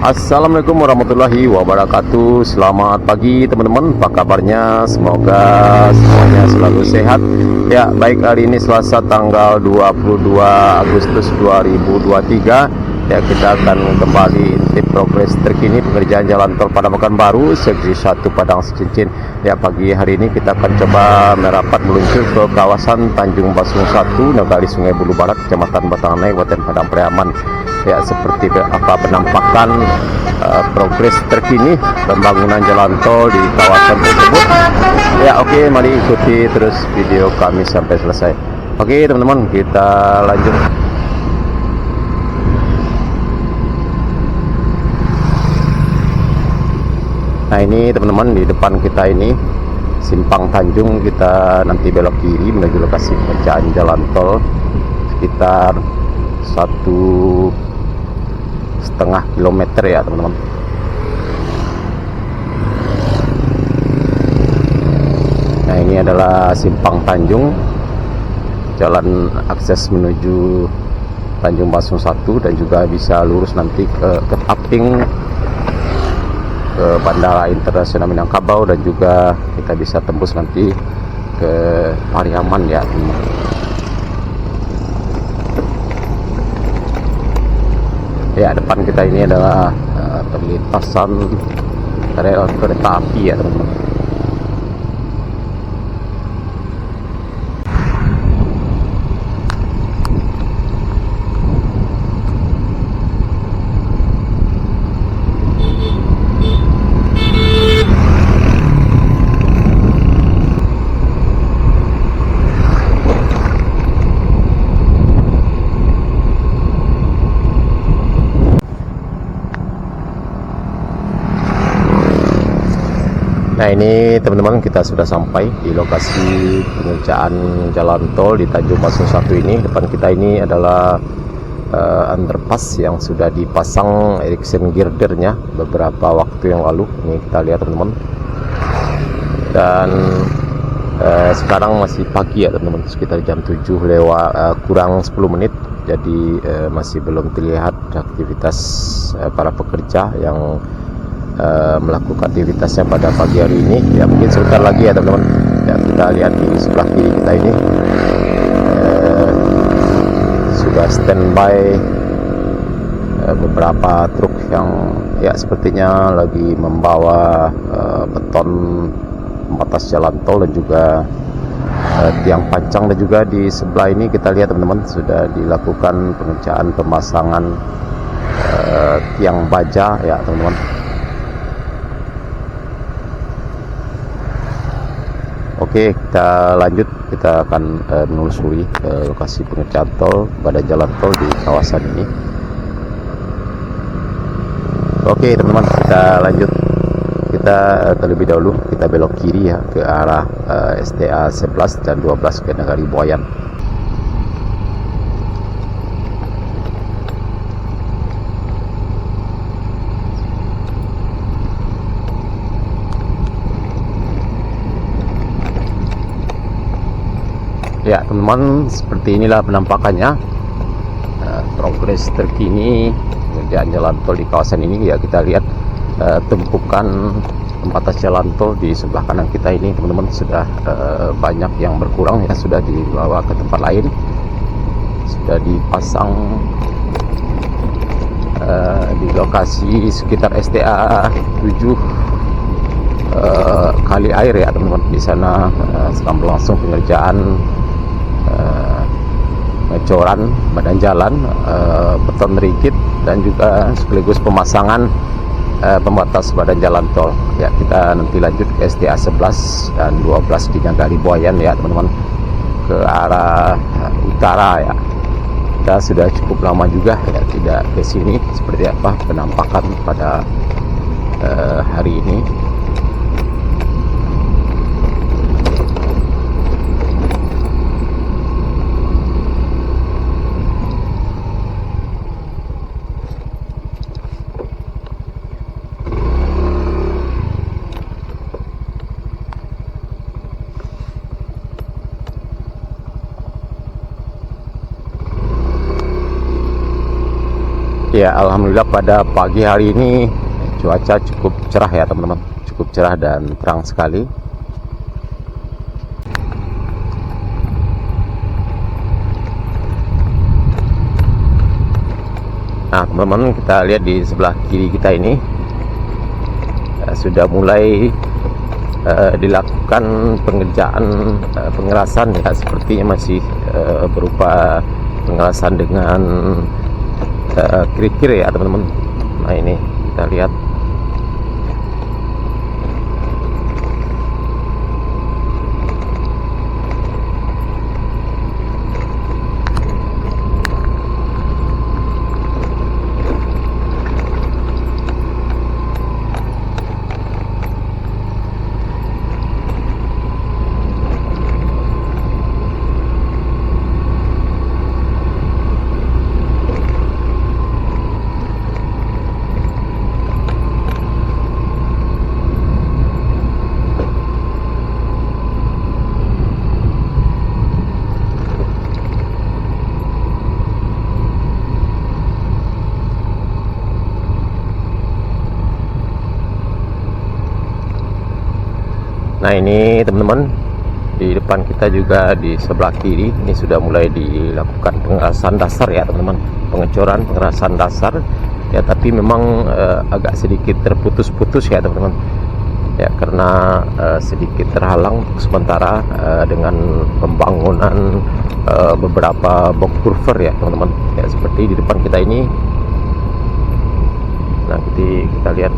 Assalamualaikum warahmatullahi wabarakatuh. Selamat pagi teman-teman, apa kabarnya? Semoga semuanya selalu sehat. Ya, baik, hari ini Selasa tanggal 22 Agustus 2023. Ya, kita akan kembali intip progres terkini pengerjaan jalan tol pada Pekanbaru Segi 1 Padang Cincin. Ya, pagi hari ini kita akan coba merapat meluncur ke kawasan Tanjung Basung 1, Negari Sungai Bulu Barat, Kecamatan Batanganai, Kabupaten Padang Pariaman. Ya, seperti apa penampakan progres terkini pembangunan jalan tol di kawasan tersebut. Ya, oke, mari ikuti terus video kami sampai selesai. Oke teman-teman, kita lanjut. Nah, ini teman-teman, di depan kita ini Simpang Tanjung. Kita nanti belok kiri menuju lokasi pengerjaan jalan tol sekitar 1,5 kilometer ya teman-teman. Nah, ini adalah Simpang Tanjung, jalan akses menuju Tanjung Basung 1, dan juga bisa lurus nanti ke Taping, ke Bandara Internasional Minangkabau, dan juga kita bisa tembus nanti ke Pariaman ya teman-teman. Ya, depan kita ini adalah perlintasan rel kereta api ya teman-teman. Nah, ini teman-teman, kita sudah sampai di lokasi pengerjaan jalan tol di Tanjung Basung 1 ini. Depan kita ini adalah underpass yang sudah dipasang Erickson girdernya beberapa waktu yang lalu. Ini kita lihat teman-teman. Dan sekarang masih pagi ya teman-teman, sekitar jam 7 lewat kurang 10 menit. Jadi masih belum terlihat aktivitas para pekerja yang melakukan aktivitasnya pada pagi hari ini. Ya, mungkin sebentar lagi ya teman-teman. Ya, kita lihat di sebelah kiri kita ini sudah standby beberapa truk yang ya sepertinya lagi membawa beton pembatas jalan tol dan juga tiang pancang. Dan juga di sebelah ini kita lihat teman-teman, sudah dilakukan pengerjaan pemasangan tiang baja ya teman-teman. Oke, kita lanjut. Kita akan menelusuri lokasi pengerjaan tol, badan jalan tol di kawasan ini. Oke teman-teman, kita lanjut. Kita terlebih dahulu kita belok kiri ya ke arah STA 11 dan 12 ke Negari Buayan. Ya teman-teman, seperti inilah penampakannya progres terkini pengerjaan jalan tol di kawasan ini. Ya, kita lihat tumpukan pembatas jalan tol di sebelah kanan kita ini teman-teman sudah banyak yang berkurang ya, sudah dibawa ke tempat lain, sudah dipasang di lokasi sekitar STA 7 Kali Air ya teman-teman. Di sana sedang berlangsung pengerjaan ngecoran badan jalan, beton rigid, dan juga sekaligus pemasangan pembatas badan jalan tol. Ya, kita nanti lanjut ke STA 11 dan 12 di Negari Buayan ya teman-teman, ke arah utara ya. Kita sudah cukup lama juga ya tidak ke sini. Seperti apa penampakan pada hari ini. Ya, alhamdulillah pada pagi hari ini cuaca cukup cerah ya teman-teman, cukup cerah dan terang sekali. Nah teman-teman, kita lihat di sebelah kiri kita ini sudah mulai dilakukan pengerjaan pengerasan ya, sepertinya masih berupa pengerasan dengan kerikil ya teman-teman. Nah ini kita lihat. Nah ini teman-teman, di depan kita juga di sebelah kiri ini sudah mulai dilakukan pengerasan dasar ya teman-teman, pengecoran pengerasan dasar ya, tapi memang agak sedikit terputus-putus ya teman-teman ya, karena sedikit terhalang sementara dengan pembangunan beberapa box culvert ya teman-teman ya, seperti di depan kita ini. Nanti kita lihat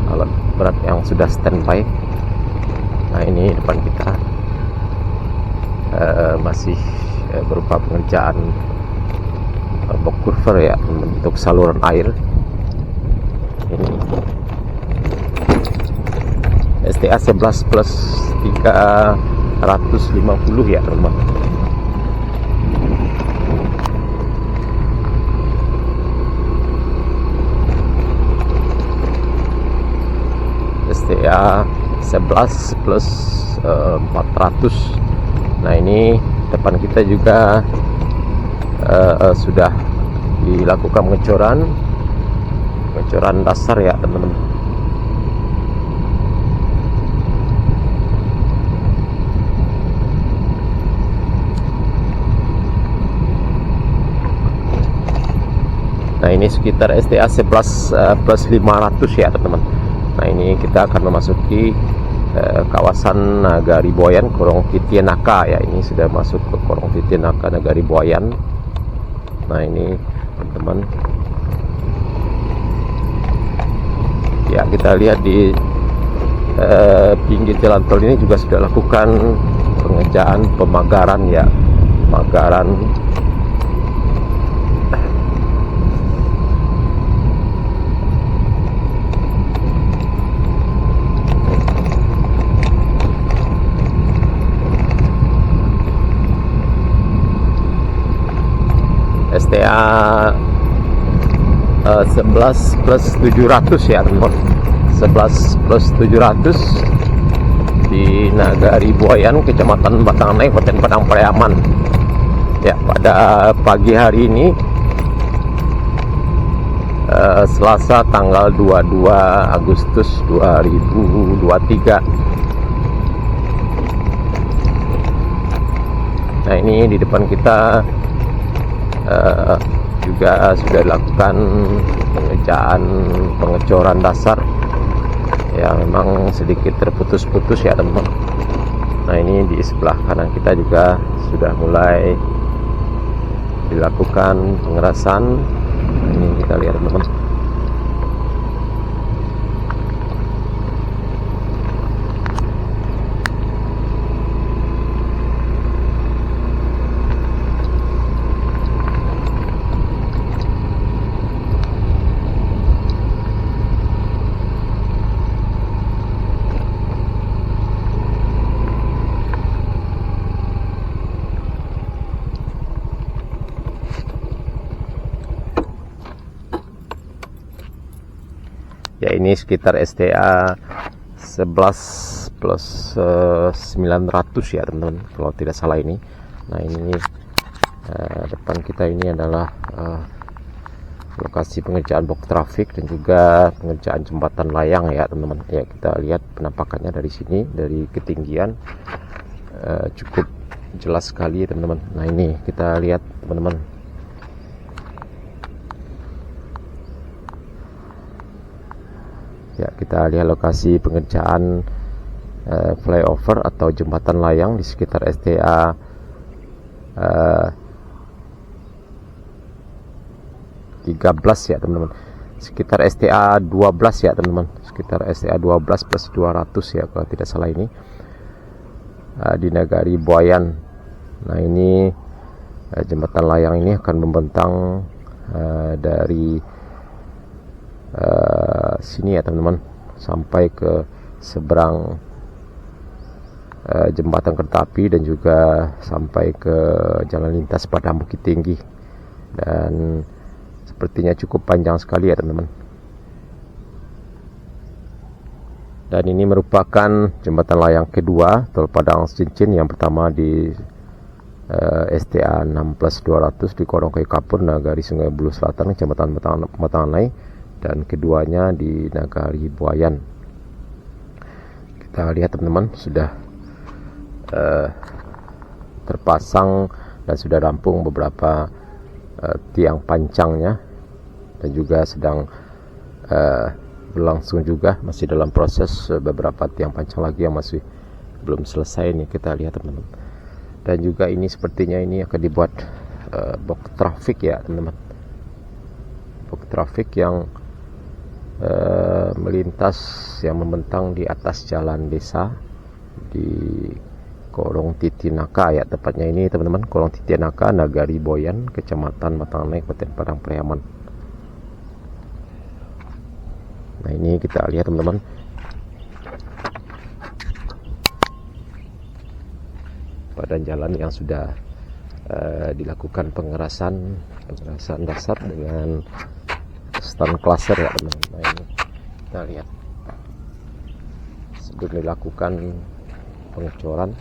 alat berat yang sudah standby. Nah ini depan kita masih berupa pengerjaan box culvert ya untuk saluran air. Ini STA 11 plus 350 ya teman-teman. STA 11 plus 400. Nah ini depan kita juga sudah dilakukan pengecoran dasar ya teman-teman. Nah ini sekitar STA 11 plus 500 ya teman-teman. Nah ini kita akan memasuki kawasan Nagari Buayan, Korong Titienaka ya. Ini sudah masuk ke Korong Titienaka Nagari Buayan. Nah ini teman-teman ya, kita lihat di pinggir jalan tol ini juga sudah lakukan pengerjaan pemagaran ya, pemagaran. STA 11 plus 700 ya teman-teman, 11 plus 700 di Nagari Buayan, Kecamatan Batanganai, Kabupaten Padang Pariaman ya, pada pagi hari ini Selasa tanggal 22 Agustus 2023. Nah ini di depan kita juga sudah dilakukan pengecoran dasar ya, memang sedikit terputus-putus ya teman-teman. Nah ini di sebelah kanan kita juga sudah mulai dilakukan pengerasan. Ini kita lihat teman-teman. Ya ini sekitar STA 11 plus 900 ya teman-teman, kalau tidak salah ini. Nah ini depan kita ini adalah lokasi pengerjaan box traffic dan juga pengerjaan jembatan layang ya teman-teman. Ya, kita lihat penampakannya dari sini, dari ketinggian cukup jelas sekali teman-teman. Nah, ini kita lihat teman-teman. Ya, kita lihat lokasi pengerjaan flyover atau jembatan layang di sekitar STA 13 ya teman-teman, sekitar STA 12 ya teman-teman, sekitar STA 12 plus 200 ya kalau tidak salah ini, di Nagari Buayan. Nah, ini jembatan layang ini akan membentang dari sini ya teman-teman sampai ke seberang jembatan kereta api dan juga sampai ke jalan lintas Padang Bukit Tinggi, dan sepertinya cukup panjang sekali ya teman-teman. Dan ini merupakan jembatan layang kedua tol Padang Cincin. Yang pertama di STA 16-200 di Korongkayu Kapur, Nagari Sungai Bulu Selatan, Kecamatan Matanganai, dan keduanya di Nagari Buayan. Kita lihat teman-teman, sudah terpasang dan sudah rampung beberapa tiang pancangnya, dan juga sedang berlangsung juga, masih dalam proses beberapa tiang pancang lagi yang masih belum selesai nih, kita lihat teman-teman. Dan juga ini sepertinya ini akan dibuat box traffic ya teman-teman, box traffic yang melintas, yang membentang di atas jalan desa di Kolong Titinaka ya tepatnya ini teman-teman, Kolong Titinaka, Nagari Buayan, Kecamatan Matanganai, Kabupaten Padang Pariaman. Nah, ini kita lihat teman-teman, badan jalan yang sudah dilakukan pengerasan dasar dengan stand cluster ya teman-teman. Nah, ini kita lihat sebelum dilakukan pengecoran.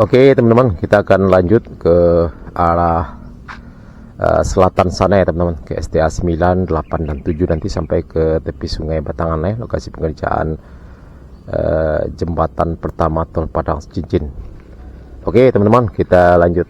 Oke teman-teman, kita akan lanjut ke arah selatan sana ya teman-teman, ke STA 9, 8, dan 7 nanti sampai ke tepi Sungai Batanganai, lokasi pengerjaan jembatan pertama tol Padang Cincin. Oke teman-teman, kita lanjut.